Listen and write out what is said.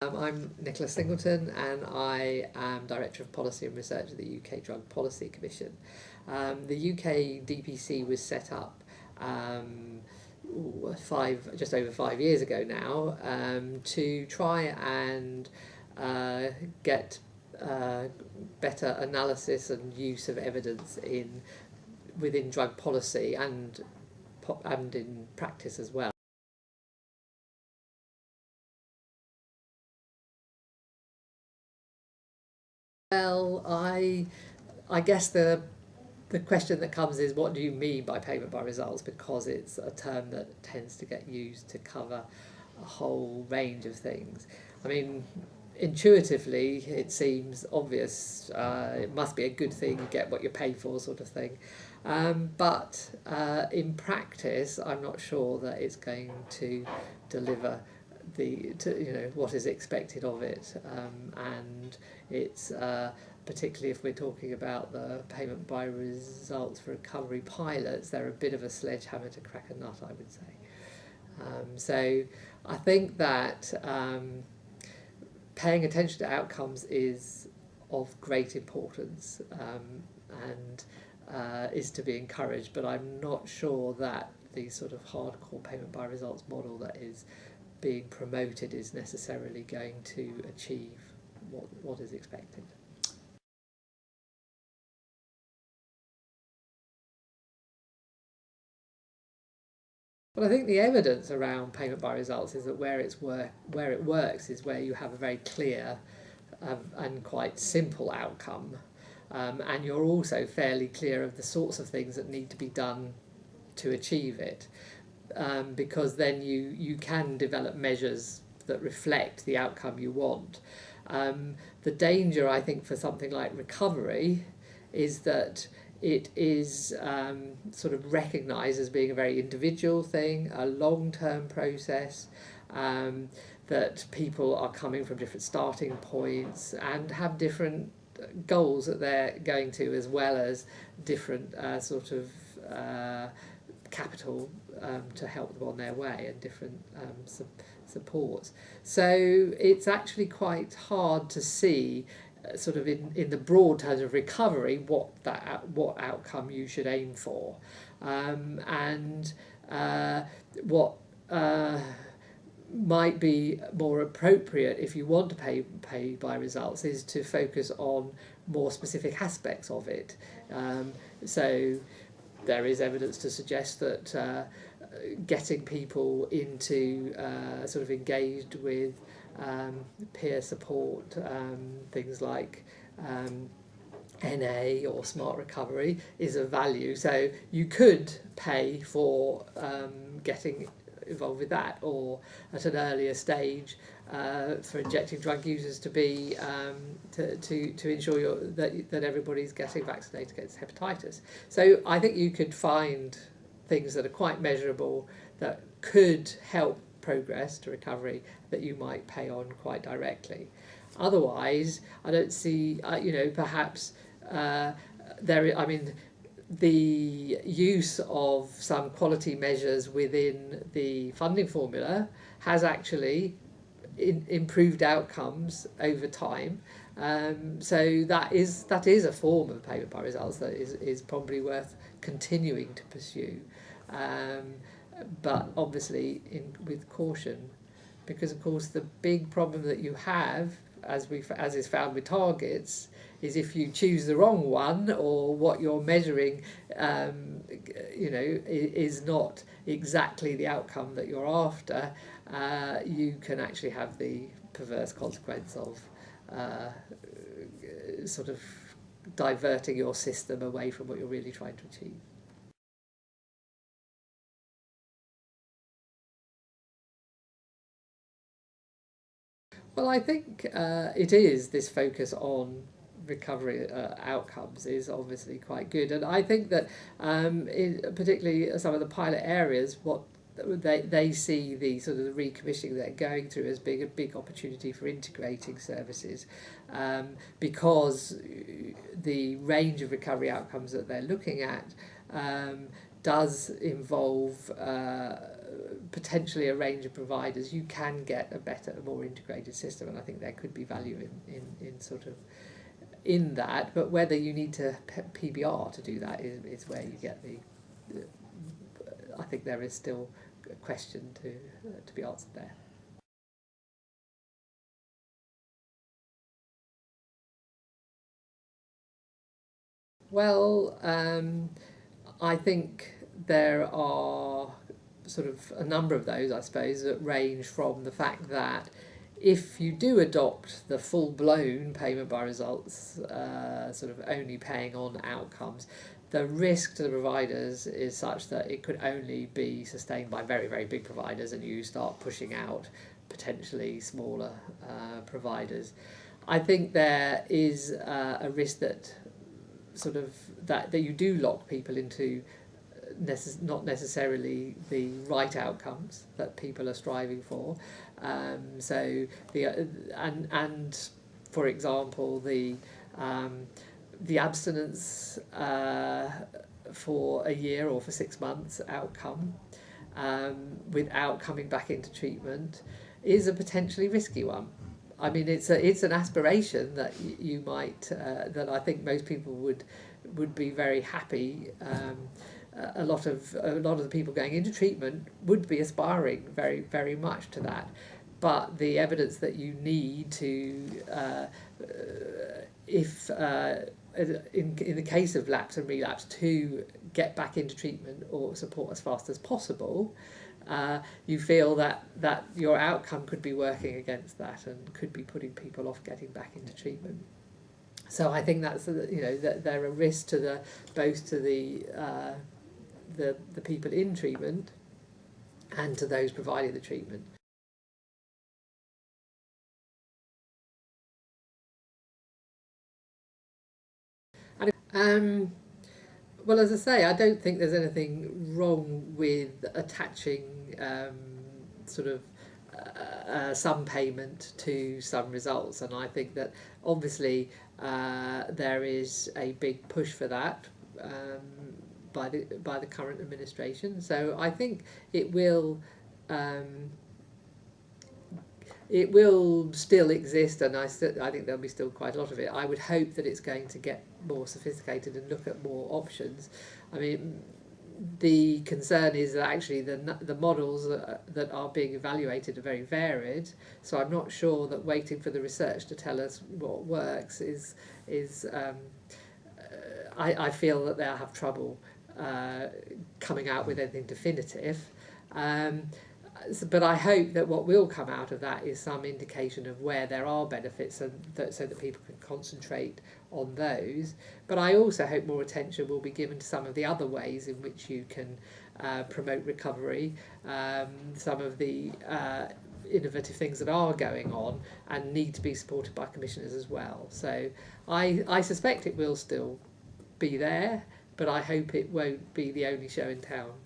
I'm Nicola Singleton and I am Director of Policy and Research at the UK Drug Policy Commission. The UKDPC was set up just over 5 years ago now to try and get better analysis and use of evidence within drug policy and in practice as well. Well, I guess the question that comes is, what do you mean by payment by results? Because it's a term that tends to get used to cover a whole range of things. I mean, intuitively, it seems obvious. It must be a good thing, you get what you pay for, sort of thing. But in practice, I'm not sure that it's going to deliver what is expected of it, and it's particularly if we're talking about the payment by results for recovery pilots, they're a bit of a sledgehammer to crack a nut, I would say. So I think that paying attention to outcomes is of great importance, and is to be encouraged, but I'm not sure that the sort of hardcore payment by results model that is being promoted is necessarily going to achieve what is expected. Well, I think the evidence around payment by results is that where it works is where you have a very clear and quite simple outcome, and you're also fairly clear of the sorts of things that need to be done to achieve it. Because then you can develop measures that reflect the outcome you want. The danger, I think, for something like recovery is that it is sort of recognised as being a very individual thing, a long-term process, that people are coming from different starting points and have different goals that they're going to, as well as different sort of capital to help them on their way, and different supports. So it's actually quite hard to see sort of in the broad terms of recovery what outcome you should aim for, and what might be more appropriate if you want to pay by results is to focus on more specific aspects of it. So there is evidence to suggest that getting people into sort of engaged with peer support, things like NA or smart recovery, is of value. So you could pay for getting involved with that, or at an earlier stage for injecting drug users to be to ensure that everybody's getting vaccinated against hepatitis. So I think you could find things that are quite measurable that could help progress to recovery that you might pay on quite directly. Otherwise, I don't see perhaps the use of some quality measures within the funding formula has actually improved outcomes over time. So that is a form of payment by results that is probably worth continuing to pursue, but obviously with caution, because of course the big problem that you have, as is found with targets, is if you choose the wrong one, or what you're measuring is not exactly the outcome that you're after, you can actually have the perverse consequence of sort of diverting your system away from what you're really trying to achieve. Well, I think it is, this focus on recovery outcomes is obviously quite good, and I think that particularly some of the pilot areas, what they see the sort of the recommissioning they're going through as being a big opportunity for integrating services, because the range of recovery outcomes that they're looking at does involve potentially a range of providers, you can get a better, more integrated system, and I think there could be value in sort of in that. But whether you need to PbR to do that is where you get the I think there is still a question to be answered there. Well, I think there are sort of a number of those, I suppose, that range from the fact that if you do adopt the full-blown payment by results, sort of only paying on outcomes, the risk to the providers is such that it could only be sustained by very, very big providers, and you start pushing out potentially smaller providers. I think there is a risk that sort of that you do lock people into not necessarily the right outcomes that people are striving for. So and for example the abstinence for a year or for 6 months outcome without coming back into treatment is a potentially risky one. I mean, it's an aspiration that you might that I think most people would be very happy. A lot of the people going into treatment would be aspiring very, very much to that, but the evidence that you need to if in the case of lapse and relapse, to get back into treatment or support as fast as possible, you feel that your outcome could be working against that and could be putting people off getting back into treatment. So I think that's that there are risks to both to the people in treatment and to those providing the treatment. Well, as I say, I don't think there's anything wrong with attaching sort of some payment to some results, and I think that obviously there is a big push for that by the current administration. So I think it will still exist, and I think there'll be still quite a lot of it. I would hope that it's going to get more sophisticated and look at more options. I mean, the concern is that actually the models that are being evaluated are very varied, so I'm not sure that waiting for the research to tell us what works is I feel that they'll have trouble coming out with anything definitive. But I hope that what will come out of that is some indication of where there are benefits, and so that people can concentrate on those. But I also hope more attention will be given to some of the other ways in which you can promote recovery, some of the innovative things that are going on and need to be supported by commissioners as well. So I suspect it will still be there, but I hope it won't be the only show in town.